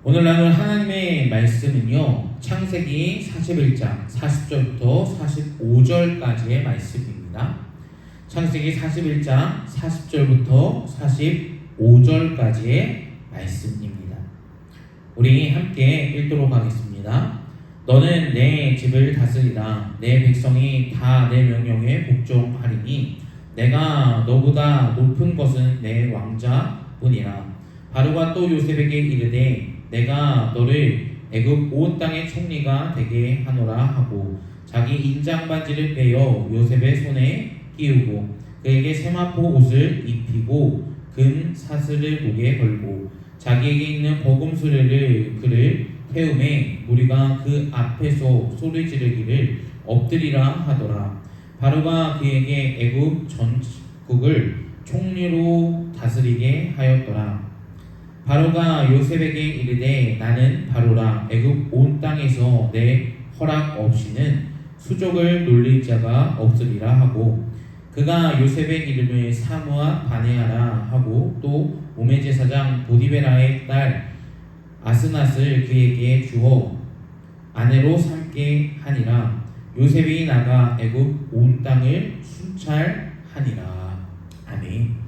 오늘 나눌 하나님의 말씀은요, 창세기 41장 40절부터 45절까지의 말씀입니다. 창세기 41장 40절부터 45절까지의 말씀입니다. 우리 함께 읽도록 하겠습니다. 너는 내 집을 다스리라. 내 백성이 다 내 명령에 복종하리니 내가 너보다 높은 것은 내 왕자뿐이라. 바로가 또 요셉에게 이르되 내가 너를 애굽 온 땅의 총리가 되게 하노라 하고 자기 인장 반지를 빼어 요셉의 손에 끼우고 그에게 세마포 옷을 입히고 금 사슬을 목에 걸고 자기에게 있는 버금 수레를 그를 태움에 무리가 그 앞에서 소리 지르기를 엎드리라 하더라. 바로가 그에게 애굽 전국을 총리로 다스리게 하였더라. 바로가 요셉에게 이르되 나는 바로라. 애굽 온 땅에서 내 허락 없이는 수족을 놀릴 자가 없으리라 하고 그가 요셉의 이름을 사무아 바네아라 하고 또 오메제사장 보디베라의 딸 아스낫을 그에게 주어 아내로 삼게 하니라. 요셉이 나가 애굽 온 땅을 순찰하니라. 아멘.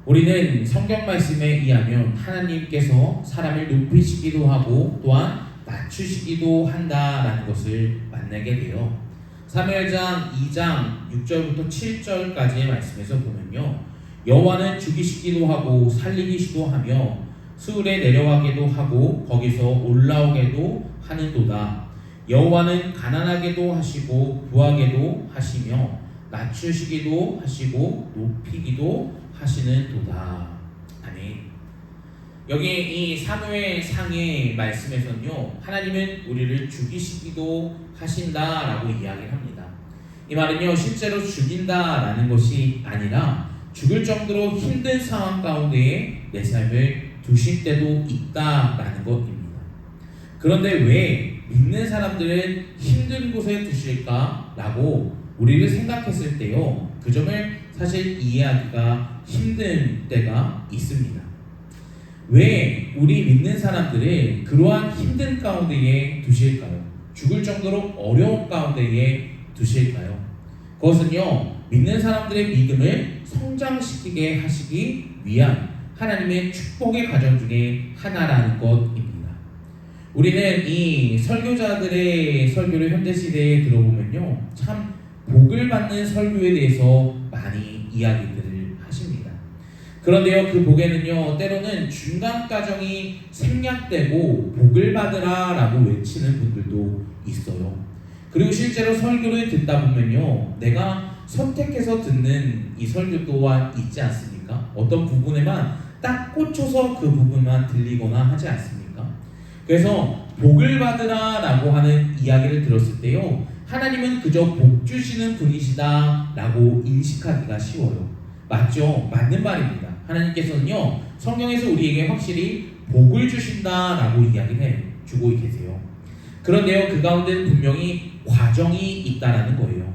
우리는 성경 말씀에 의하면 하나님께서 사람을 높이시기도 하고 또한 낮추시기도 한다라는 것을 만나게 돼요. 사무엘상 2장 6절부터 7절까지의 말씀에서 보면요, 여호와는 죽이시기도 하고 살리기시도 하며 수울에 내려가게도 하고 거기서 올라오게도 하는도다. 여호와는 가난하게도 하시고 부하게도 하시며 낮추시기도 하시고 높이기도 하시는도다. 아멘. 여기 이 사무엘상의 말씀에서는요, 하나님은 우리를 죽이시기도 하신다라고 이야기를 합니다. 이 말은요, 실제로 죽인다라는 것이 아니라 죽을 정도로 힘든 상황 가운데에 내 삶을 두실 때도 있다라는 것입니다. 그런데 왜 믿는 사람들은 힘든 곳에 두실까라고 우리를 생각했을 때요, 그 점을 사실 이해하기가 힘든 때가 있습니다. 왜 우리 믿는 사람들을 그러한 힘든 가운데에 두실까요? 죽을 정도로 어려운 가운데에 두실까요? 그것은요, 믿는 사람들의 믿음을 성장시키게 하시기 위한 하나님의 축복의 과정 중에 하나라는 것입니다. 우리는 이 설교자들의 설교를 현대시대에 들어보면요, 참 복을 받는 설교에 대해서 많이 이야기들을 하십니다. 그런데요, 그 복에는요, 때로는 중간 과정이 생략되고 복을 받으라 라고 외치는 분들도 있어요. 그리고 실제로 설교를 듣다 보면요, 내가 선택해서 듣는 이 설교 또한 있지 않습니까? 어떤 부분에만 딱 꽂혀서 그 부분만 들리거나 하지 않습니까? 그래서 복을 받으라 라고 하는 이야기를 들었을 때요, 하나님은 그저 복 주시는 분이시다 라고 인식하기가 쉬워요. 맞죠? 맞는 말입니다. 하나님께서는요, 성경에서 우리에게 확실히 복을 주신다 라고 이야기를 해주고 계세요. 그런데요, 그 가운데는 분명히 과정이 있다라는 거예요.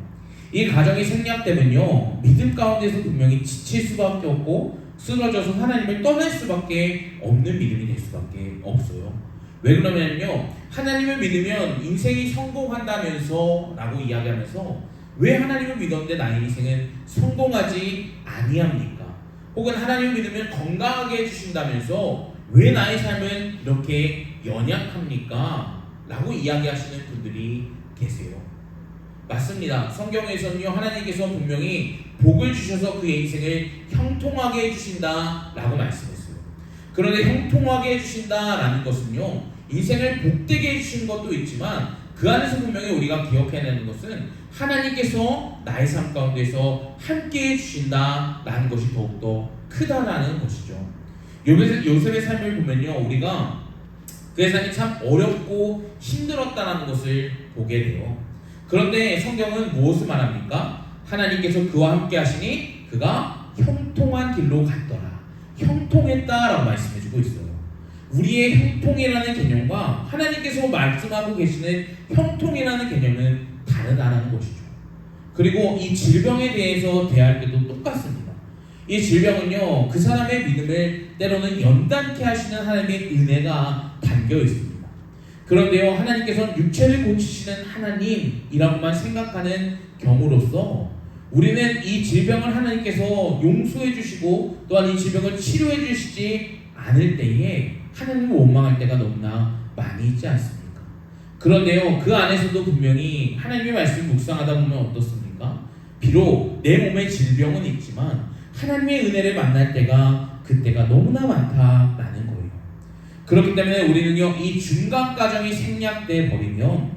이 과정이 생략되면요, 믿음 가운데서 분명히 지칠 수밖에 없고 쓰러져서 하나님을 떠날 수밖에 없는 믿음이 될 수밖에 없어요. 왜 그러냐면요, 하나님을 믿으면 인생이 성공한다면서 라고 이야기하면서 왜 하나님을 믿었는데 나의 인생은 성공하지 아니합니까? 혹은 하나님을 믿으면 건강하게 해주신다면서 왜 나의 삶은 이렇게 연약합니까? 라고 이야기하시는 분들이 계세요. 맞습니다. 성경에서는요, 하나님께서 분명히 복을 주셔서 그의 인생을 형통하게 해주신다 라고 말씀했어요. 그런데 형통하게 해주신다라는 것은요, 인생을 복되게 해주신 것도 있지만 그 안에서 분명히 우리가 기억해야 되는 것은 하나님께서 나의 삶 가운데서 함께 해주신다라는 것이 더욱더 크다라는 것이죠. 요셉의 삶을 보면요, 우리가 그의 삶이 참 어렵고 힘들었다는 것을 보게 돼요. 그런데 성경은 무엇을 말합니까? 하나님께서 그와 함께 하시니 그가 형통한 길로 갔더라. 형통했다라고 말씀해주고 있어요. 우리의 형통이라는 개념과 하나님께서 말씀하고 계시는 형통이라는 개념은 다르다는 것이죠. 그리고 이 질병에 대해서 대할 때도 똑같습니다. 이 질병은요, 그 사람의 믿음을 때로는 연단케 하시는 하나님의 은혜가 담겨 있습니다. 그런데요, 하나님께서는 육체를 고치시는 하나님이라고만 생각하는 경우로서 우리는 이 질병을 하나님께서 용서해 주시고 또한 이 질병을 치료해 주시지 않을 때에 하나님을 원망할 때가 너무나 많이 있지 않습니까? 그런데요, 그 안에서도 분명히 하나님의 말씀을 묵상하다 보면 어떻습니까? 비록 내 몸에 질병은 있지만 하나님의 은혜를 만날 때가 그때가 너무나 많다라는 거예요. 그렇기 때문에 우리는요, 이 중간 과정이 생략돼 버리면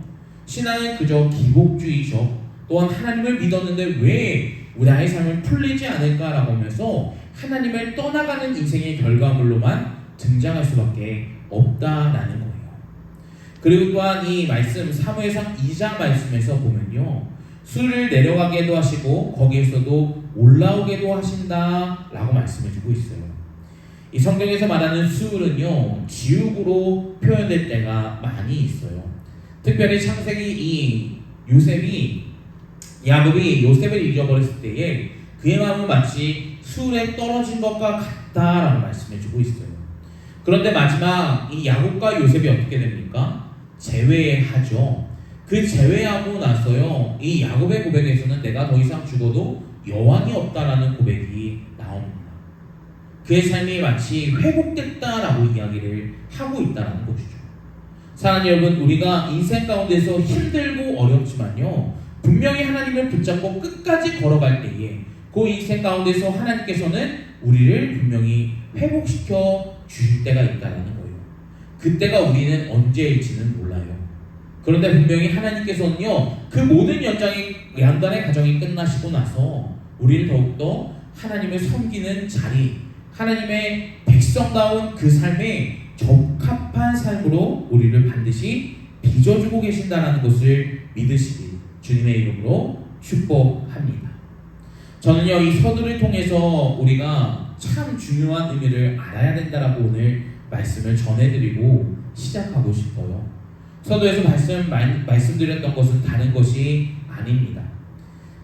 신앙은 그저 기복주의적 또한 하나님을 믿었는데 왜 나의 삶을 풀리지 않을까라고 하면서 하나님을 떠나가는 인생의 결과물로만 등장할 수밖에 없다라는 거예요. 그리고 또한 이 말씀 사무엘상 2장 말씀에서 보면요, 수를 내려가게도 하시고 거기에서도 올라오게도 하신다라고 말씀해주고 있어요. 이 성경에서 말하는 수을은요, 지옥으로 표현될 때가 많이 있어요. 특별히 창세기 이 야곱이 요셉을 잊어버렸을 때에 그의 마음은 마치 수울에 떨어진 것과 같다라고 말씀해주고 있어요. 그런데 마지막 이 야곱과 요셉이 어떻게 됩니까? 재회하죠. 그 재회하고 나서요, 이 야곱의 고백에서는 내가 더 이상 죽어도 여왕이 없다라는 고백이 나옵니다. 그의 삶이 마치 회복됐다라고 이야기를 하고 있다는 것이죠. 사랑하는 여러분, 우리가 인생 가운데서 힘들고 어렵지만요, 분명히 하나님을 붙잡고 끝까지 걸어갈 때에 그 인생 가운데서 하나님께서는 우리를 분명히 회복시켜 주실 때가 있다는 거예요. 그때가 우리는 언제일지는 몰라요. 그런데 분명히 하나님께서는요, 그 모든 연단의 과정이 끝나시고 나서 우리를 더욱더 하나님을 섬기는 자리, 하나님의 백성다운 그 삶에 적합한 삶으로 우리를 반드시 빚어주고 계신다는 것을 믿으시기 주님의 이름으로 축복합니다. 저는요, 이 서두를 통해서 우리가 참 중요한 의미를 알아야 된다라고 오늘 말씀을 전해드리고 시작하고 싶어요. 서두에서 말씀드렸던 것은 다른 것이 아닙니다.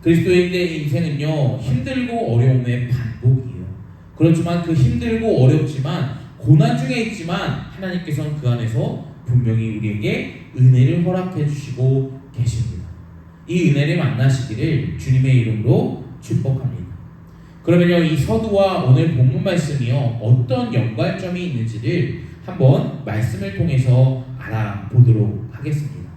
그리스도인의 인생은요, 힘들고 어려움의 반복이에요. 그렇지만 그 힘들고 어렵지만 고난 중에 있지만 하나님께서는 그 안에서 분명히 우리에게 은혜를 허락해 주시고 계십니다. 이 은혜를 만나시기를 주님의 이름으로 축복합니다. 그러면요, 이 서두와 오늘 본문 말씀이요, 어떤 연관점이 있는지를 한번 말씀을 통해서 알아보도록 하겠습니다.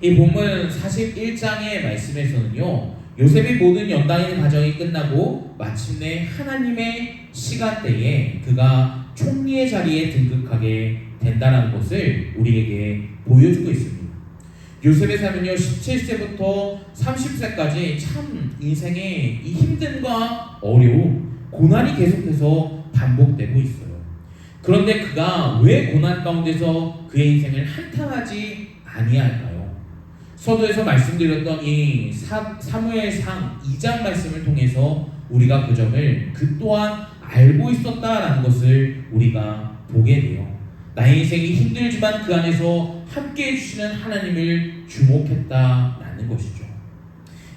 이 본문 41장의 말씀에서는요, 요셉이 모든 연단의 과정이 끝나고 마침내 하나님의 시간대에 그가 총리의 자리에 등극하게 된다는 것을 우리에게 보여주고 있습니다. 요셉의 삶은요, 17세부터 30세까지 참 인생의 이 힘듦과 어려움, 고난이 계속해서 반복되고 있어요. 그런데 그가 왜 고난 가운데서 그의 인생을 한탄하지 아니할까요? 서두에서 말씀드렸던 이 사무엘상 2장 말씀을 통해서 우리가 그 점을 그 또한 알고 있었다라는 것을 우리가 보게 돼요. 나의 인생이 힘들지만 그 안에서 함께 해주시는 하나님을 주목했다라는 것이죠.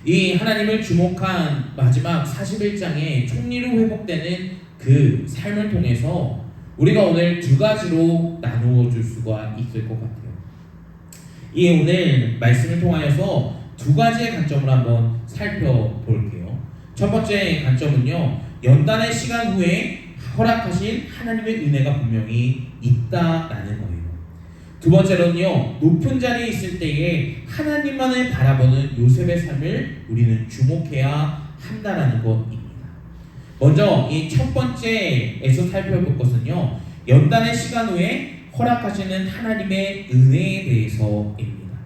이 하나님을 주목한 마지막 41장의 총리로 회복되는 그 삶을 통해서 우리가 오늘 두 가지로 나누어 줄 수가 있을 것 같아요. 이 오늘 말씀을 통하여서 두 가지의 관점을 한번 살펴볼게요. 첫 번째 관점은요, 연단의 시간 후에 허락하신 하나님의 은혜가 분명히 있다라는 거예요. 두 번째로는요, 높은 자리에 있을 때에 하나님만을 바라보는 요셉의 삶을 우리는 주목해야 한다라는 것입니다. 먼저 이 첫 번째에서 살펴볼 것은요, 연단의 시간 후에 허락하시는 하나님의 은혜에 대해서입니다.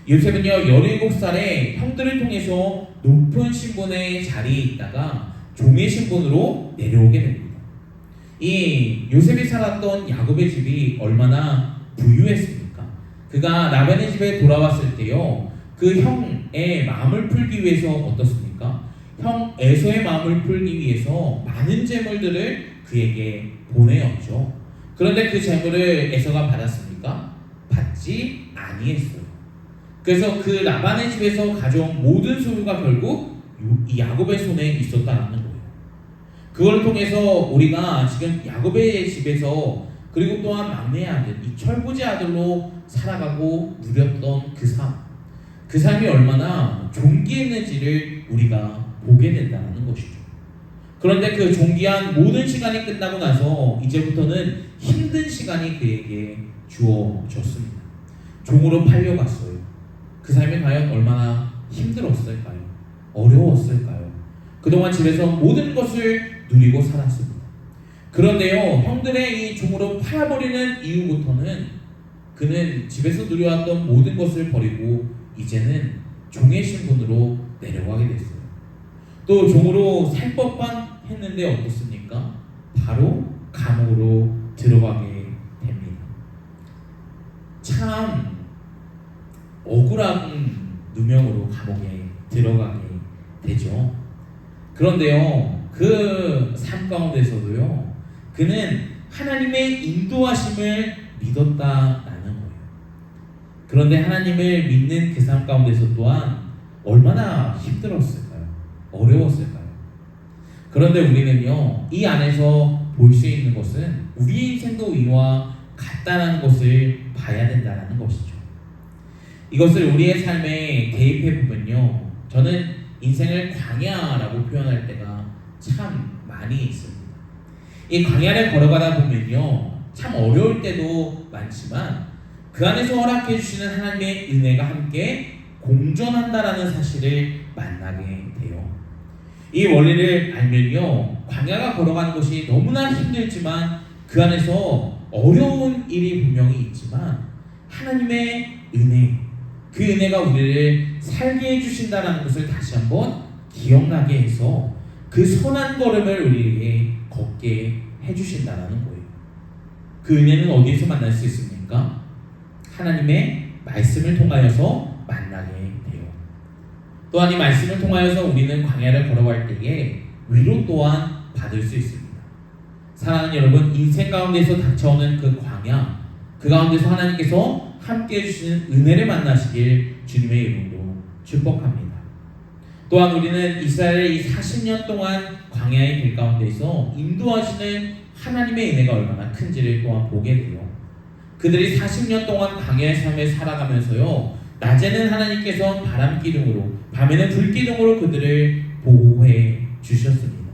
요셉은요, 17살에 형들을 통해서 높은 신분의 자리에 있다가 종의 신분으로 내려오게 됩니다. 이 요셉이 살았던 야곱의 집이 얼마나 부유했습니까? 그가 라반의 집에 돌아왔을 때요, 그 형의 마음을 풀기 위해서 어떻습니까? 형 에서의 마음을 풀기 위해서 많은 재물들을 그에게 보내었죠. 그런데 그 재물을 에서가 받았습니까? 받지 아니했어요. 그래서 그 라반의 집에서 가져온 모든 소유가 결국 이 야곱의 손에 있었다는 거예요. 그걸 통해서 우리가 지금 야곱의 집에서 그리고 또한 막내 아들, 이 철부지 아들로 살아가고 누렸던 그 삶이 얼마나 존귀했는지를 우리가 보게 된다는 것이죠. 그런데 그 존귀한 모든 시간이 끝나고 나서 이제부터는 힘든 시간이 그에게 주어졌습니다. 종으로 팔려갔어요. 그 삶이 과연 얼마나 힘들었을까요? 어려웠을까요? 그동안 집에서 모든 것을 누리고 살았습니다. 그런데요, 형들의 이 종으로 팔아버리는 이후부터는 그는 집에서 누려왔던 모든 것을 버리고 이제는 종의 신분으로 내려가게 됐어요. 또 종으로 살 법만 했는데 어떻습니까? 바로 감옥으로 들어가게 됩니다. 참 억울한 누명으로 감옥에 들어가게 되죠. 그런데요, 그 삶 가운데서도요, 그는 하나님의 인도하심을 믿었다라는 거예요. 그런데 하나님을 믿는 그 삶 가운데서 또한 얼마나 힘들었을까요? 어려웠을까요? 그런데 우리는요, 이 안에서 볼 수 있는 것은 우리 인생도 이와 같다는 것을 봐야 된다는 것이죠. 이것을 우리의 삶에 대입해 보면요, 저는 인생을 광야라고 표현할 때가 참 많이 있습니다. 이 광야를 걸어가다 보면요, 참 어려울 때도 많지만 그 안에서 허락해 주시는 하나님의 은혜가 함께 공존한다라는 사실을 만나게 돼요. 이 원리를 알면요, 광야가 걸어가는 것이 너무나 힘들지만 그 안에서 어려운 일이 분명히 있지만 하나님의 은혜, 그 은혜가 우리를 살게 해주신다는 것을 다시 한번 기억나게 해서 그 선한 걸음을 우리에게 걷게 해주신다는 거예요. 그 은혜는 어디에서 만날 수 있습니까? 하나님의 말씀을 통하여서 만나게 돼요. 또한 이 말씀을 통하여서 우리는 광야를 걸어갈 때에 위로 또한 받을 수 있습니다. 사랑하는 여러분, 인생 가운데서 닥쳐오는 그 광야, 그 가운데서 하나님께서 함께 해주시는 은혜를 만나시길 주님의 이름으로 축복합니다. 또한 우리는 이스라엘의 이 40년 동안 광야의 길 가운데서 인도하시는 하나님의 은혜가 얼마나 큰지를 또한 보게 돼요. 그들이 40년 동안 광야의 삶을 살아가면서요, 낮에는 하나님께서 바람 기둥으로, 밤에는 불 기둥으로 그들을 보호해 주셨습니다.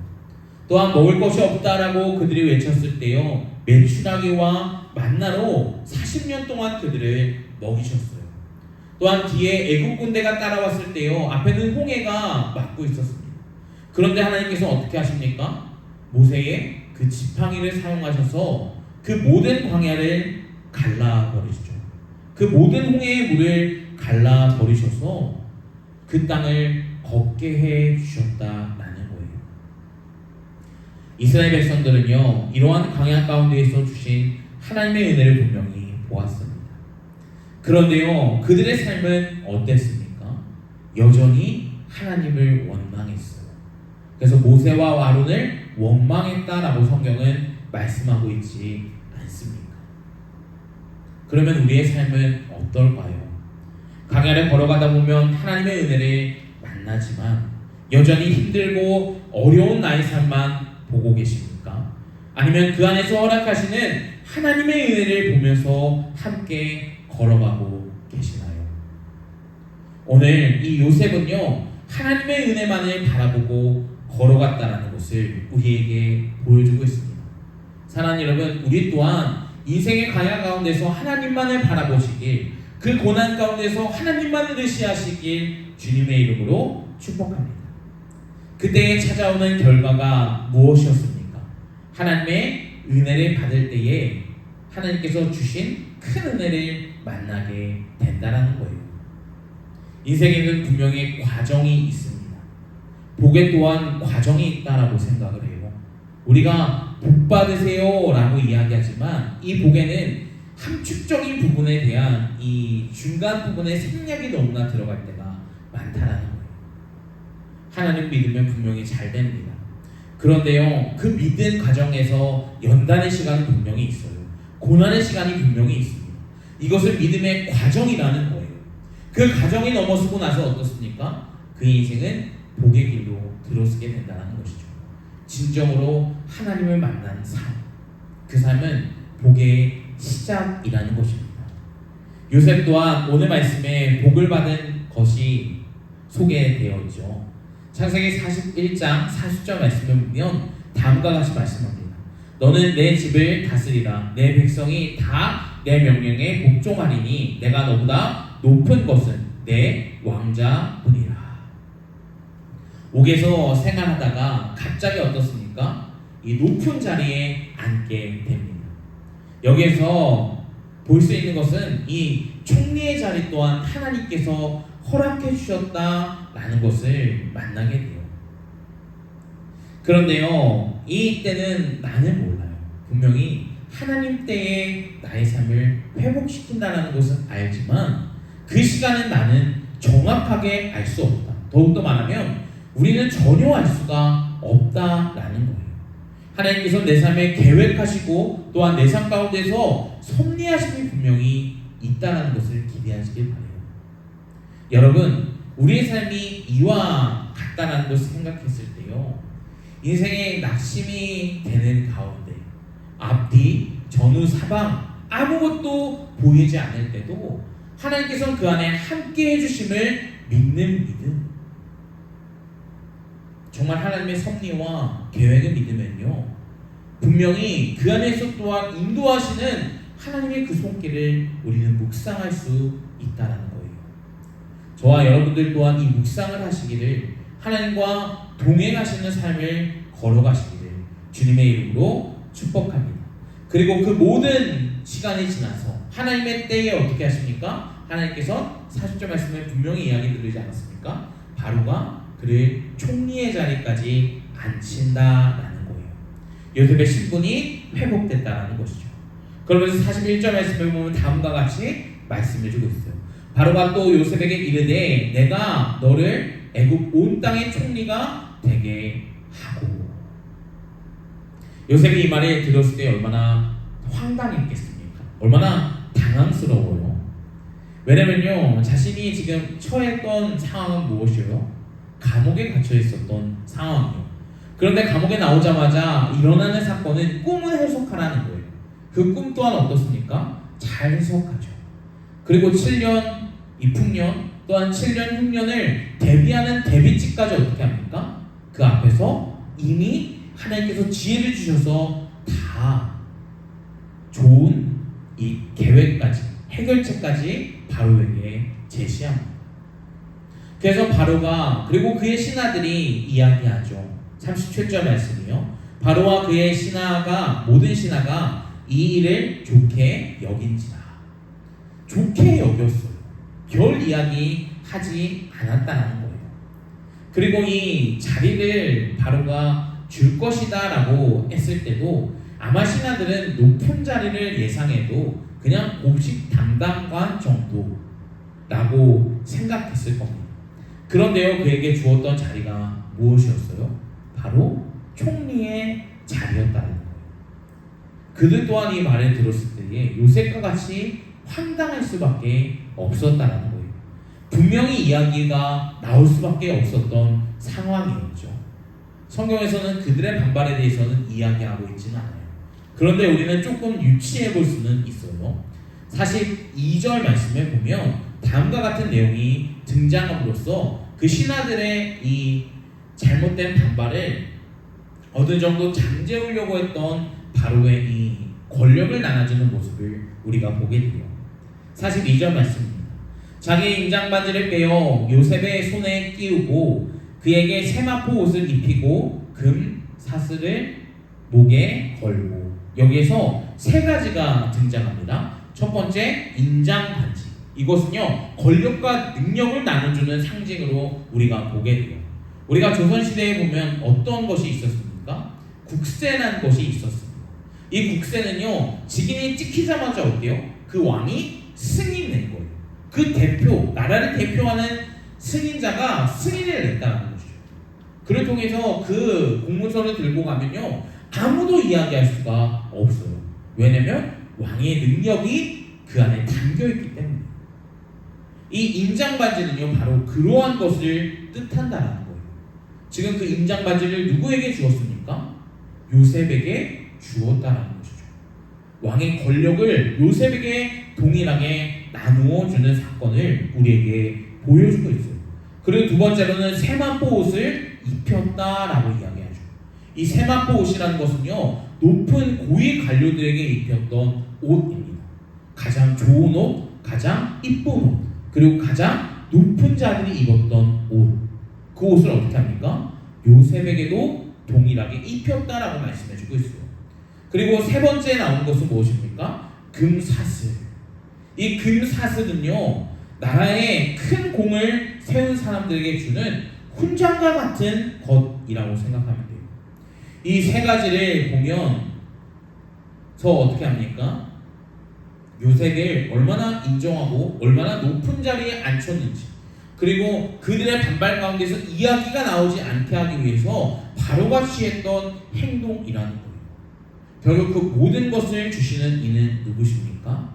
또한 먹을 것이 없다라고 그들이 외쳤을 때요, 메추라기와 만나로 40년 동안 그들을 먹이셨어요. 또한 뒤에 애국 군대가 따라왔을 때요, 앞에는 홍해가 막고 있었습니다. 그런데 하나님께서 어떻게 하십니까? 모세의 그 지팡이를 사용하셔서 그 모든 광야를 갈라버리시죠. 그 모든 홍해의 물을 갈라버리셔서 그 땅을 걷게 해 주셨다라는 거예요. 이스라엘 백성들은요, 이러한 광야 가운데에서 주신 하나님의 은혜를 분명히 보았습니다. 그런데요, 그들의 삶은 어땠습니까? 여전히 하나님을 원망했어요. 그래서 모세와 아론을 원망했다라고 성경은 말씀하고 있지 않습니까? 그러면 우리의 삶은 어떨까요? 광야를 걸어가다 보면 하나님의 은혜를 만나지만 여전히 힘들고 어려운 나의 삶만 보고 계십니까? 아니면 그 안에서 허락하시는 하나님의 은혜를 보면서 함께 걸어가고 계시나요? 오늘 이 요셉은요, 하나님의 은혜만을 바라보고 걸어갔다라는 것을 우리에게 보여주고 있습니다. 사랑하는 여러분, 우리 또한 인생의 광야 가운데서 하나님만을 바라보시길, 그 고난 가운데서 하나님만을 의시하시길 주님의 이름으로 축복합니다. 그때에 찾아오는 결과가 무엇이었습니까? 하나님의 은혜를 받을 때에 하나님께서 주신 큰 은혜를 만나게 된다는 거예요. 인생에는 분명히 과정이 있습니다. 복에 또한 과정이 있다라고 생각을 해요. 우리가 복 받으세요 라고 이야기하지만 이 복에는 함축적인 부분에 대한 이 중간 부분에 생략이 너무나 들어갈 때가 많다라는 거예요. 하나님 믿으면 분명히 잘 됩니다. 그런데요, 그 믿는 과정에서 연단의 시간은 분명히 있어요. 고난의 시간이 분명히 있습니다. 이것을 믿음의 과정이라는 거예요. 그 과정이 넘어서고 나서 어떻습니까? 그 인생은 복의 길로 들어서게 된다는 것이죠. 진정으로 하나님을 만난 삶, 그 삶은 복의 시작이라는 것입니다. 요셉 또한 오늘 말씀에 복을 받은 것이 소개되어 있죠. 창세기 41장 40절 말씀을 보면 다음과 같이 말씀합니다. 너는 내 집을 다스리라. 내 백성이 다 내 명령에 복종하리니 내가 너보다 높은 것은 내 왕자뿐이라. 옥에서 생활하다가 갑자기 어떻습니까? 이 높은 자리에 앉게 됩니다. 여기에서 볼 수 있는 것은 이 총리의 자리 또한 하나님께서 허락해 주셨다라는 것을 만나게 돼요. 그런데요, 이 때는 나는 몰라요. 분명히 하나님 때에 나의 삶을 회복시킨다는 것은 알지만 그 시간은 나는 정확하게 알 수 없다. 더욱더 말하면 우리는 전혀 알 수가 없다라는 거예요. 하나님께서 내 삶에 계획하시고 또한 내 삶 가운데서 섭리하심이 분명히 있다는 것을 기대하시길 바라요. 여러분, 우리의 삶이 이와 같다는 것을 생각했을 때요, 인생의 낙심이 되는 가운데 앞뒤 전후 사방 아무것도 보이지 않을 때도 하나님께서는 그 안에 함께 해주심을 믿는 믿음, 정말 하나님의 섭리와 계획을 믿으면요, 분명히 그 안에서 또한 인도하시는 하나님의 그 손길을 우리는 묵상할 수 있다는 거예요. 저와 여러분들 또한 이 묵상을 하시기를, 하나님과 동행하시는 삶을 걸어가시기를 주님의 이름으로 축복합니다. 그리고 그 모든 시간이 지나서 하나님의 때에 어떻게 하십니까? 하나님께서 40절 말씀에 분명히 이야기 드리지 않았습니까? 바로가 그를 총리의 자리까지 앉힌다라는 거예요. 요셉의 신분이 회복됐다라는 것이죠. 그러면서 41절 말씀을 보면 다음과 같이 말씀해주고 있어요. 바로가 또 요셉에게 이르되 내가 너를 애굽 온 땅의 총리가 되게 하고. 요셉이 이 말을 들었을 때 얼마나 황당했겠습니까? 얼마나 당황스러워요. 왜냐면요, 자신이 지금 처했던 상황은 무엇이에요? 감옥에 갇혀 있었던 상황이에요. 그런데 감옥에 나오자마자 일어나는 사건은 꿈을 해석하라는 거예요. 그 꿈 또한 어떻습니까? 잘 해석하죠. 그리고 7년, 이풍년, 또한 7년, 흉년을 대비하는 대비치까지 어떻게 합니까? 그 앞에서 이미 하나님께서 지혜를 주셔서 다 좋은 이 계획까지, 해결책까지 바로에게 제시합니다. 그래서 바로가, 그리고 그의 신하들이 이야기하죠. 37절 말씀이요. 바로와 그의 신하가, 모든 신하가 이 일을 좋게 여긴지라. 좋게 여겼어요. 별 이야기 하지 않았다는 거예요. 그리고 이 자리를 바로가 줄 것이다 라고 했을 때도 아마 신하들은 높은 자리를 예상해도 그냥 공식 담당관 정도라고 생각했을 겁니다. 그런데요, 그에게 주었던 자리가 무엇이었어요? 바로 총리의 자리였다는 거예요. 그들 또한 이 말을 들었을 때에 요셉과 같이 황당할 수밖에 없었다는 거예요. 분명히 이야기가 나올 수밖에 없었던 상황이었죠. 성경에서는 그들의 반발에 대해서는 이야기하고 있지는 않아요. 그런데 우리는 조금 유추해 볼 수는 있어요. 42절 말씀에 보면 다음과 같은 내용이 등장함으로써 그 신하들의 이 잘못된 반발을 어느 정도 잠재우려고 했던 바로의 이 권력을 나눠주는 모습을 우리가 보게 돼요. 42절 말씀입니다. 자기 인장반지를 빼어 요셉의 손에 끼우고 그에게 세마포 옷을 입히고 금 사슬을 목에 걸고. 여기에서 세 가지가 등장합니다. 첫 번째, 인장반지. 이것은요, 권력과 능력을 나눠주는 상징으로 우리가 보게 돼요. 우리가 조선시대에 보면 어떤 것이 있었습니까? 국세라는 것이 있었습니다. 이 국세는요, 직인이 찍히자마자 어때요? 그 왕이 승인 낸 거예요. 그 대표, 나라를 대표하는 승인자가 승인을 냈다는 것이죠. 그를 통해서 그 공문서를 들고 가면요, 아무도 이야기할 수가 없어요. 왜냐면 왕의 능력이 그 안에 담겨있기 때문에. 이 인장반지는요, 바로 그러한 것을 뜻한다는 거예요. 지금 그 인장반지를 누구에게 주었습니까? 요셉에게 주었다라는 것이죠. 왕의 권력을 요셉에게 동일하게 나누어 주는 사건을 우리에게 보여주고 있어요. 그리고 두 번째로는 세마포 옷을 입혔다라고 이야기하죠. 이 세마포 옷이라는 것은요, 높은 고위 관료들에게 입혔던 옷입니다. 가장 좋은 옷, 가장 이쁜 옷, 그리고 가장 높은 자들이 입었던 옷. 그 옷을 어떻게 합니까? 요셉에게도 동일하게 입혔다라고 말씀해주고 있어요. 그리고 세 번째 나온 것은 무엇입니까? 금사슬. 이 금사슬은요, 나라에 큰 공을 세운 사람들에게 주는 훈장과 같은 것이라고 생각하면 돼요. 이 세 가지를 보면 어떻게 합니까? 요셉을 얼마나 인정하고 얼마나 높은 자리에 앉혔는지, 그리고 그들의 반발 가운데서 이야기가 나오지 않게 하기 위해서 바로가 취했던 행동이라는 거예요. 결국 그 모든 것을 주시는 이는 누구십니까?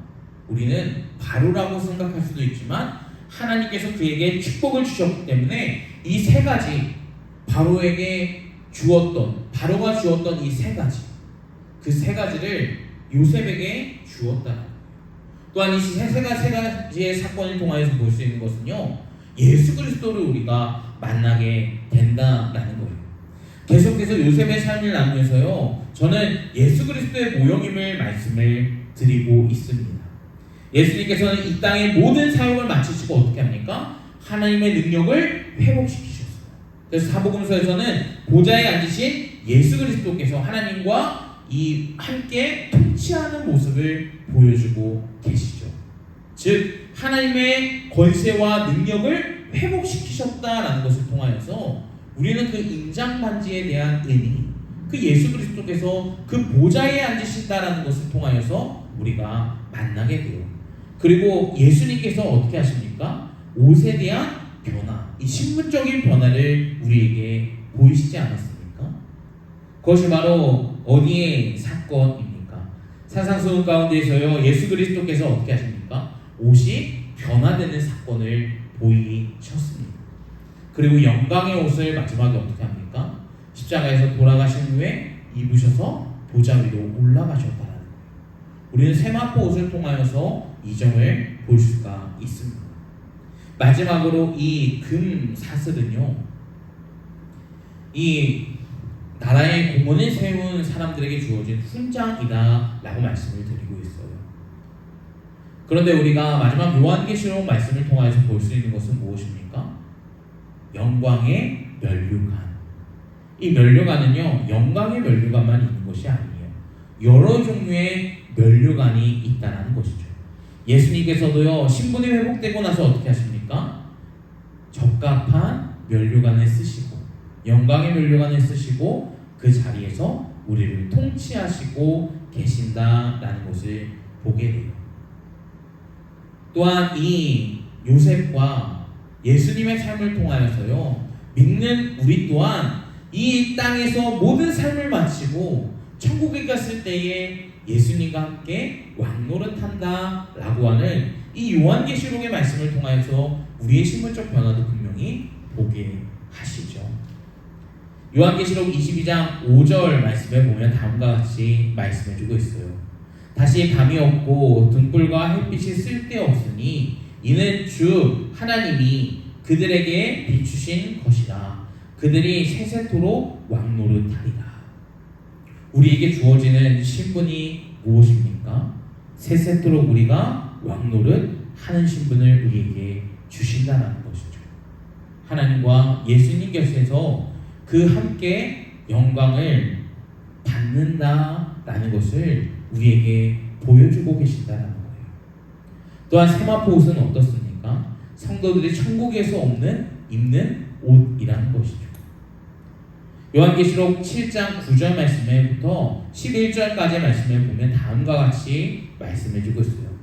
우리는 바로라고 생각할 수도 있지만 하나님께서 그에게 축복을 주셨기 때문에 이 세 가지, 바로가 주었던 이 세 가지, 그 세 가지를 요셉에게 주었다. 또한 이 세 가지의 사건을 통하여서 볼 수 있는 것은요, 예수 그리스도를 우리가 만나게 된다라는 거예요. 계속해서 요셉의 삶을 나누면서요, 저는 예수 그리스도의 모형임을 말씀을 드리고 있습니다. 예수님께서는 이 땅의 모든 사역을 마치시고 어떻게 합니까? 하나님의 능력을 회복시키셨어요. 그래서 사복음서에서는 보좌에 앉으신 예수 그리스도께서 하나님과 함께 통치하는 모습을 보여주고 계시죠. 즉 하나님의 권세와 능력을 회복시키셨다라는 것을 통하여서 우리는 그 인장반지에 대한 의미, 그 예수 그리스도께서 그 보좌에 앉으신다라는 것을 통하여서 우리가 만나게 돼요. 그리고 예수님께서 어떻게 하십니까? 옷에 대한 변화, 이 신분적인 변화를 우리에게 보이시지 않았습니까? 그것이 바로 어디의 사건입니까? 산상수훈 가운데에서요, 예수 그리스도께서 어떻게 하십니까? 옷이 변화되는 사건을 보이셨습니다. 그리고 영광의 옷을 마지막에 어떻게 합니까? 십자가에서 돌아가신 후에 입으셔서 보좌 위로 올라가셨다는 거예요. 우리는 세마포 옷을 통하여서 이 점을 볼 수가 있습니다. 마지막으로 이 금사슬은요, 이 나라의 공헌을 세운 사람들에게 주어진 훈장이다 라고 말씀을 드리고 있어요. 그런데 우리가 마지막 요한계시록 말씀을 통해서 볼 수 있는 것은 무엇입니까? 영광의 면류관. 이 면류관은요, 영광의 면류관만 있는 것이 아니에요. 여러 종류의 면류관이 있다는 것이죠. 예수님께서도요, 신분이 회복되고 나서 어떻게 하십니까? 적합한 면류관을 쓰시고 영광의 면류관을 쓰시고 그 자리에서 우리를 통치하시고 계신다라는 것을 보게 돼요. 또한 이 요셉과 예수님의 삶을 통하여서요, 믿는 우리 또한 이 땅에서 모든 삶을 마치고 천국에 갔을 때에 예수님과 함께 왕노릇한다 라고 하는 이 요한계시록의 말씀을 통하여서 우리의 신분적 변화도 분명히 보게 하시죠. 요한계시록 22장 5절 말씀에 보면 다음과 같이 말씀해주고 있어요. 다시 밤이 없고 등불과 햇빛이 쓸데없으니 이는 주 하나님이 그들에게 비추신 것이라. 그들이 세세토록 왕노릇하리라. 우리에게 주어지는 신분이 무엇입니까? 세세토록 우리가 왕노릇하는 신분을 우리에게 주신다는 것이죠. 하나님과 예수님께서 그 함께 영광을 받는다라는 것을 우리에게 보여주고 계신다는 거예요. 또한 세마포 옷은 어떻습니까? 성도들이 천국에서 입는 옷이라는 것이죠. 요한계시록 7장 9절 말씀에부터 11절까지 말씀을 보면 다음과 같이 말씀해주고 있어요.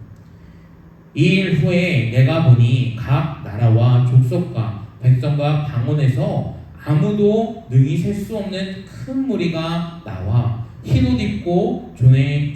이 일 후에 내가 보니 각 나라와 족속과 백성과 방언에서 아무도 능히 셀 수 없는 큰 무리가 나와 흰옷 입고 손에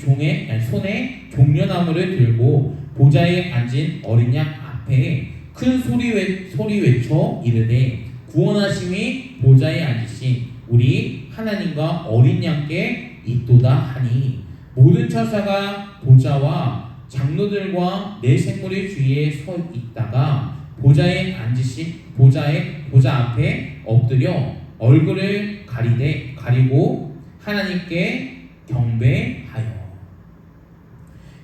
종려나무를 들고 보좌에 앉은 어린 양 앞에 큰 소리 외쳐 이르되 구원하심이 보좌에 앉으신 우리 하나님과 어린 양께 있도다 하니 모든 천사가 보좌와 장로들과 내 생물의 주위에 서 있다가 보좌 앞에 엎드려 얼굴을 가리고 하나님께 경배하여.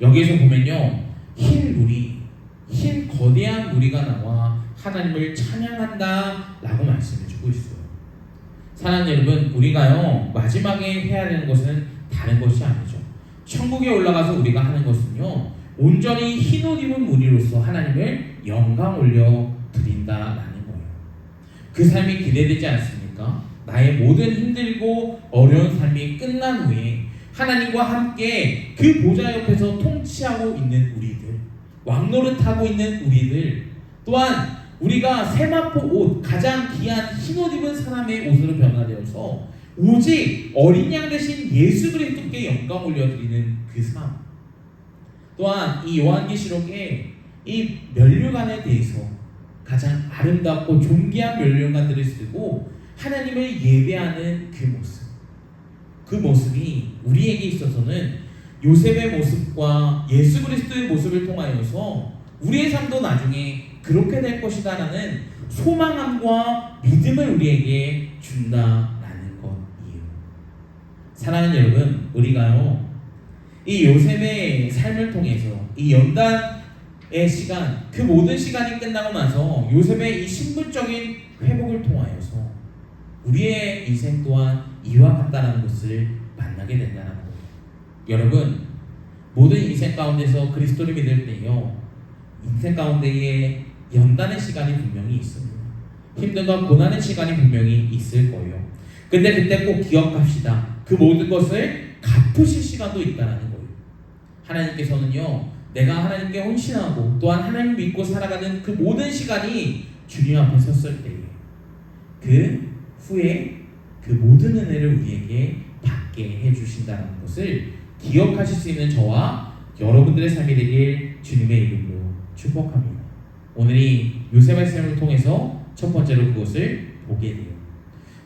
여기에서 보면요, 흰 거대한 무리가 나와 하나님을 찬양한다 라고 말씀해 주고 있어요. 사랑하는 여러분, 우리가요 마지막에 해야 되는 것은 다른 것이 아니죠. 천국에 올라가서 우리가 하는 것은요, 온전히 흰옷 입은 무리로서 하나님을 영광 올려 드린다라는 거예요. 그 삶이 기대되지 않습니까? 나의 모든 힘들고 어려운 삶이 끝난 후에 하나님과 함께 그 보좌 옆에서 통치하고 있는 우리들, 왕노릇하고 있는 우리들, 또한 우리가 세마포 옷, 가장 귀한 흰옷 입은 사람의 옷으로 변화되어서 오직 어린 양 대신 예수 그리스도께 영광 올려드리는 그 삶. 또한 이 요한계시록에 이 면류관에 대해서 가장 아름답고 존귀한 면류관들을 쓰고 하나님을 예배하는 그 모습이 우리에게 있어서는 요셉의 모습과 예수 그리스도의 모습을 통하여서 우리의 삶도 나중에 그렇게 될 것이다 라는 소망함과 믿음을 우리에게 준다라는 것이에요. 사랑하는 여러분, 우리가요 이 요셉의 삶을 통해서 이 연단의 시간, 그 모든 시간이 끝나고 나서 요셉의 이 신분적인 회복을 통하여서 우리의 인생 또한 이와 같다는 것을 만나게 된다는 거예요. 여러분, 모든 인생 가운데서 그리스도를 믿을 때요, 인생 가운데에 연단의 시간이 분명히 있습니다. 힘든과 고난의 시간이 분명히 있을 거예요. 근데 그때 꼭 기억합시다. 그 모든 것을 갚으실 시간도 있다는 거예요. 하나님께서는요, 내가 하나님께 헌신하고 또한 하나님 믿고 살아가는 그 모든 시간이 주님 앞에 섰을 때에 그 후에 그 모든 은혜를 우리에게 받게 해주신다는 것을 기억하실 수 있는 저와 여러분들의 삶이 되길 주님의 이름으로 축복합니다. 오늘이 요셉의 삶을 통해서 첫 번째로 그것을 보게 돼요.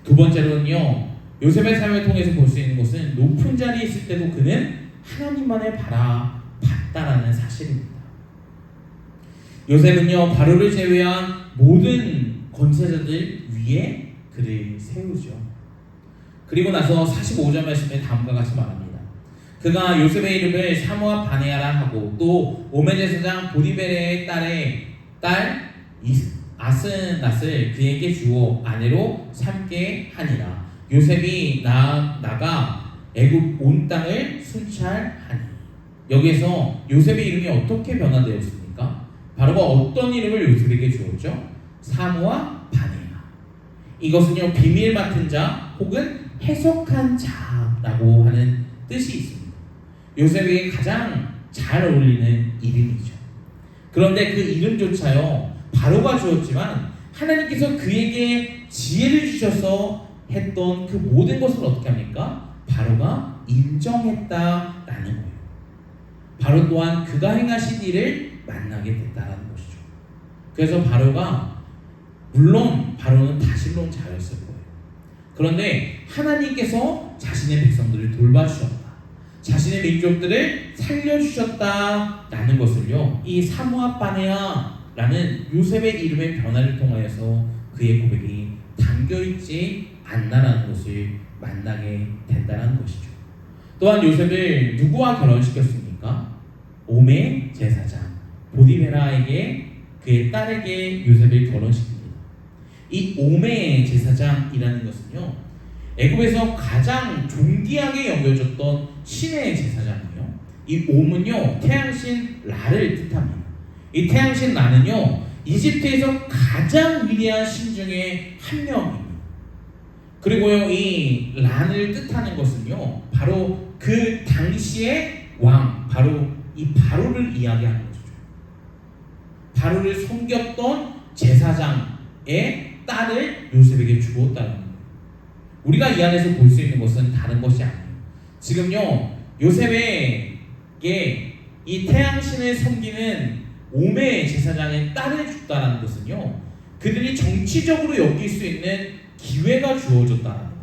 두 번째로는요, 요셉의 삶을 통해서 볼 수 있는 것은 높은 자리에 있을 때도 그는 하나님만을 바라봤다라는 사실입니다. 요셉은요, 바로를 제외한 모든 권세자들 위에 그를 세우죠. 그리고 나서 45절 말씀에 다음과 같이 말합니다. 그가 요셉의 이름을 사무아 바네아라 하고 또 오메제사장 보디베레의 딸 아스낫을 그에게 주어 아내로 삼게 하니라. 요셉이 나가 애굽 온 땅을 순찰하니. 여기에서 요셉의 이름이 어떻게 변화되었습니까? 바로가 어떤 이름을 요셉에게 주었죠? 사무아 바네아. 이것은요, 비밀 맡은 자 혹은 해석한 자라고 하는 뜻이 있습니다. 요셉에게 가장 잘 어울리는 이름이죠. 그런데 그 이름조차요, 바로가 주었지만 하나님께서 그에게 지혜를 주셔서 했던 그 모든 것을 어떻게 합니까? 바로가 인정했다라는 거예요. 바로 또한 그가 행하신 일을 만나게 됐다라는 것이죠. 그래서 바로가, 물론 바로는 다실론 자였을 거예요. 그런데 하나님께서 자신의 백성들을 돌봐주셨다, 자신의 민족들을 살려주셨다라는 것을요, 이 사무아 바네아라는 요셉의 이름의 변화를 통하여서 그의 고백이 담겨있지 않나라는 것을 만나게 된다는 것이죠. 또한 요셉을 누구와 결혼시켰습니까? 오메 제사장 보디베라에게, 그의 딸에게 요셉을 결혼시킵니다. 이 오메 제사장이라는 것은요, 애굽에서 가장 존귀하게 여겨졌던 신의 제사장이에요. 이 옴은요, 태양신 라를 뜻합니다. 이 태양신 라는요, 이집트에서 가장 위대한 신 중에 한 명입니다. 그리고요, 이 란을 뜻하는 것은요, 바로 그 당시의 왕, 바로 이 바로를 이야기하는 것이죠. 바로를 섬겼던 제사장의 딸을 요셉에게 주었다는 거예요. 우리가 이 안에서 볼 수 있는 것은 다른 것이 아니에요. 지금요, 요셉에게 이 태양신을 섬기는 오메 제사장의 딸을 줬다는 것은요, 그들이 정치적으로 엮일 수 있는 기회가 주어졌다는 거예요.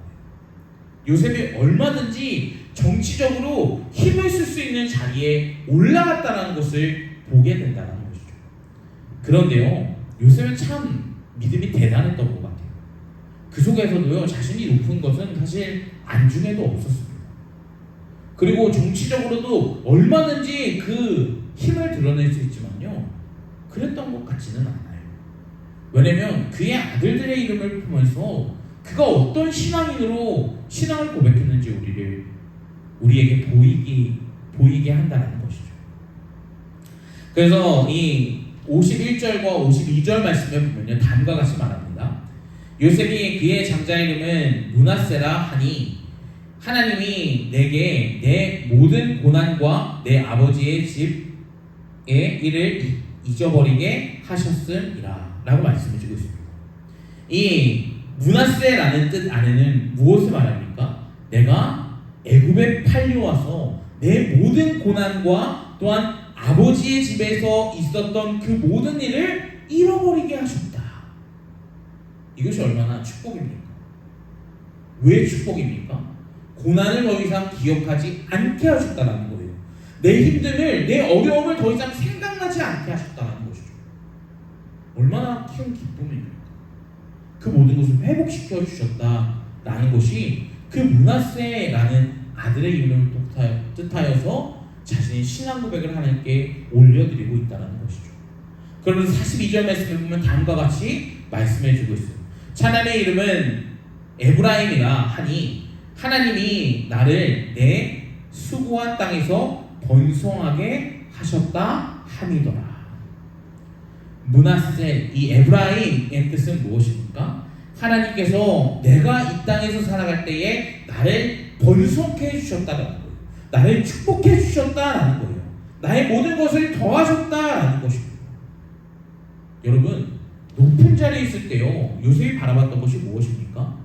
요셉이 얼마든지 정치적으로 힘을 쓸 수 있는 자리에 올라갔다는 것을 보게 된다는 것이죠. 그런데요, 요셉은 참 믿음이 대단했던 것 같아요. 그 속에서도요, 자신이 높은 것은 사실 안중에도 없었습니다. 그리고 정치적으로도 얼마든지 그 힘을 드러낼 수 있지만요, 그랬던 것 같지는 않아요. 왜냐면 그의 아들들의 이름을 보면서 그가 어떤 신앙인으로 신앙을 고백했는지 우리에게 보이게 한다는 것이죠. 그래서 이 51절과 52절 말씀을 보면요, 다음과 같이 말합니다. 요셉이 그의 장자 이름은 므낫세라 하니 하나님이 내게 내 모든 고난과 내 아버지의 집의 일을 잊어버리게 하셨음이라 라고 말씀해 주고 있습니다. 이 므낫세라는 뜻 안에는 무엇을 말합니까? 내가 애굽에 팔려와서 내 모든 고난과 또한 아버지의 집에서 있었던 그 모든 일을 잃어버리게 하셨다. 이것이 얼마나 축복입니까? 왜 축복입니까? 고난을 더 이상 기억하지 않게 하셨다는 거예요. 내 힘듦을, 내 어려움을 더 이상 생각나지 않게 하셨다는 것이죠. 얼마나 큰 기쁨입니까? 그 모든 것을 회복시켜 주셨다라는 것이 그 므낫세라는 아들의 이름을 뜻하여서 자신의 신앙 고백을 하나님께 올려드리고 있다는 것이죠. 그러면서 42절 말씀을 보면 다음과 같이 말씀해 주고 있어요. 하나님의 이름은 에브라임이라 하니 하나님이 나를 내 수고한 땅에서 번성하게 하셨다 함이더라. 므낫세, 이 에브라임의 뜻은 무엇입니까? 하나님께서 내가 이 땅에서 살아갈 때에 나를 번성케 해주셨다라는 거예요. 나를 축복해 주셨다라는 거예요. 나의 모든 것을 더하셨다라는 것입니다. 여러분, 높은 자리에 있을 때요, 요셉이 바라봤던 것이 무엇입니까?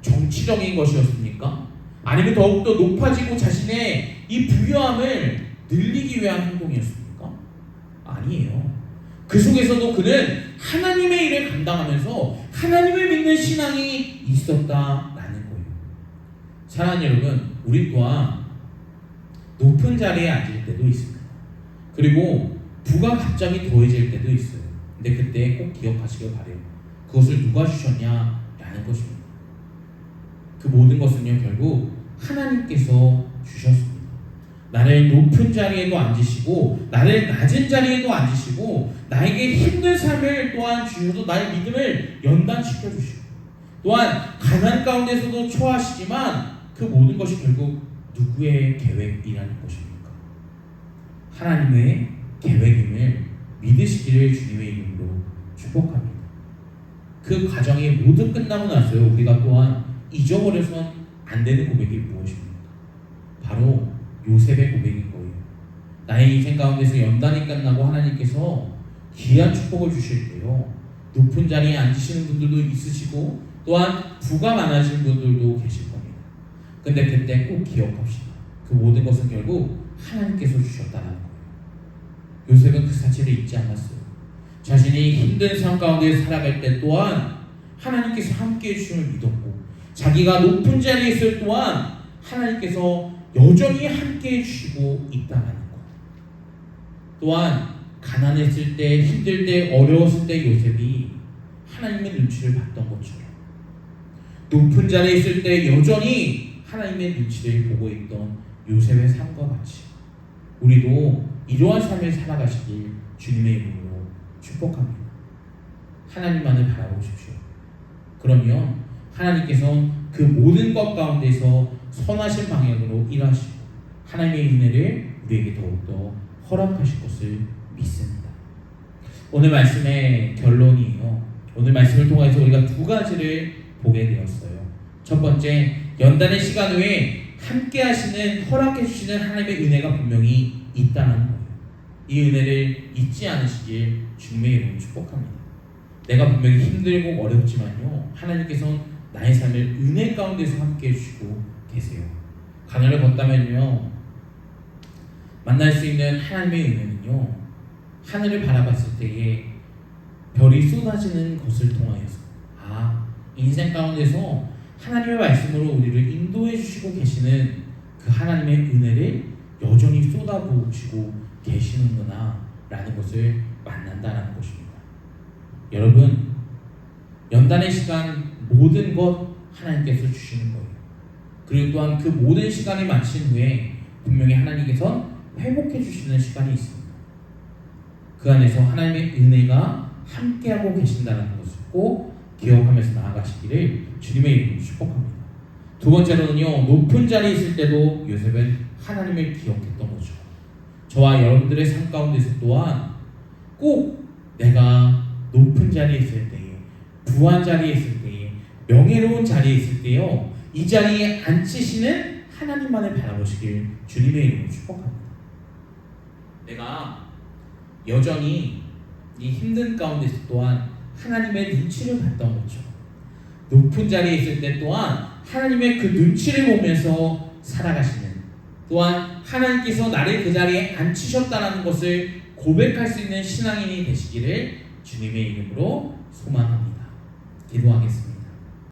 정치적인 것이었습니까? 아니면 더욱더 높아지고 자신의 이 부유함을 늘리기 위한 행동이었습니까? 아니에요. 그 속에서도 그는 하나님의 일을 감당하면서 하나님을 믿는 신앙이 있었다라는 거예요. 사랑하는 여러분, 우리 또한 높은 자리에 앉을 때도 있습니다. 그리고 부가 갑자기 더해질 때도 있어요. 근데 그때 꼭 기억하시길 바래요. 그것을 누가 주셨냐라는 것입니다. 그 모든 것은요, 결국 하나님께서 주셨습니다. 나를 높은 자리에도 앉으시고 나를 낮은 자리에도 앉으시고 나에게 힘든 삶을 또한 주셔서 나의 믿음을 연단시켜 주시고 또한 가난 가운데서도 처하시지만 그 모든 것이 결국 누구의 계획이라는 것입니까? 하나님의 계획임을 믿으시기를 주님의 이름으로 축복합니다. 그 과정이 모두 끝나고 나서요, 우리가 또한 잊어버려서는 안 되는 고백이 무엇입니까? 바로 요셉의 고백인 거예요. 나의 인생 가운데서 연단이 끝나고 하나님께서 귀한 축복을 주실 때요, 높은 자리에 앉으시는 분들도 있으시고 또한 부가 많아진 분들도 계실 겁니다. 근데 그때 꼭 기억합시다. 그 모든 것은 결국 하나님께서 주셨다는 거예요. 요셉은 그 사실을 잊지 않았어요. 자신이 힘든 삶 가운데 살아갈 때 또한 하나님께서 함께해 주심을 믿었고 자기가 높은 자리에 있을 또한 하나님께서 여전히 함께해 주시고 있다는 것. 또한 가난했을 때, 힘들 때, 어려웠을 때 요셉이 하나님의 눈치를 봤던 것처럼 높은 자리에 있을 때 여전히 하나님의 눈치를 보고 있던 요셉의 삶과 같이 우리도 이러한 삶을 살아가시길 주님의 이름으로 축복합니다. 하나님만을 바라보십시오. 그러면 하나님께서 그 모든 것 가운데서 선하신 방향으로 일하시고 하나님의 은혜를 우리에게 더욱더 허락하실 것을 믿습니다. 오늘 말씀의 결론이에요. 오늘 말씀을 통해서 우리가 두 가지를 보게 되었어요. 첫 번째, 연단의 시간 후에 함께 하시는, 허락해 주시는 하나님의 은혜가 분명히 있다는 거예요. 이 은혜를 잊지 않으시길 주님의 이름으로 축복합니다. 내가 분명히 힘들고 어렵지만요, 하나님께서는 나의 삶을 은혜 가운데서 함께 해주시고 계세요. 가난을 걷다면요, 만날 수 있는 하나님의 은혜는요, 하늘을 바라봤을 때에 별이 쏟아지는 것을 통하여서 인생 가운데서 하나님의 말씀으로 우리를 인도해 주시고 계시는 그 하나님의 은혜를 여전히 쏟아부으시고 계시는구나 라는 것을 만난다라는 것입니다. 여러분, 연단의 시간 모든 것 하나님께서 주시는 거예요. 그리고 또한 그 모든 시간이 마친 후에 분명히 하나님께서 회복해 주시는 시간이 있습니다. 그 안에서 하나님의 은혜가 함께하고 계신다는 것을 꼭 기억하면서 나아가시기를 주님의 이름으로 축복합니다. 두 번째로는요, 높은 자리에 있을 때도 요셉은 하나님을 기억했던 거죠. 저와 여러분들의 삶 가운데서 또한 꼭 내가 높은 자리에 있을 때에, 부한 자리에 있을 때에, 명예로운 자리에 있을 때요, 이 자리에 앉히시는 하나님만을 바라보시길 주님의 이름으로 축복합니다. 내가 여전히 이 힘든 가운데서 또한 하나님의 눈치를 봤던 거죠. 높은 자리에 있을 때 또한 하나님의 그 눈치를 보면서 살아가시는, 또한 하나님께서 나를 그 자리에 앉히셨다는 것을 고백할 수 있는 신앙인이 되시기를 주님의 이름으로 소망합니다.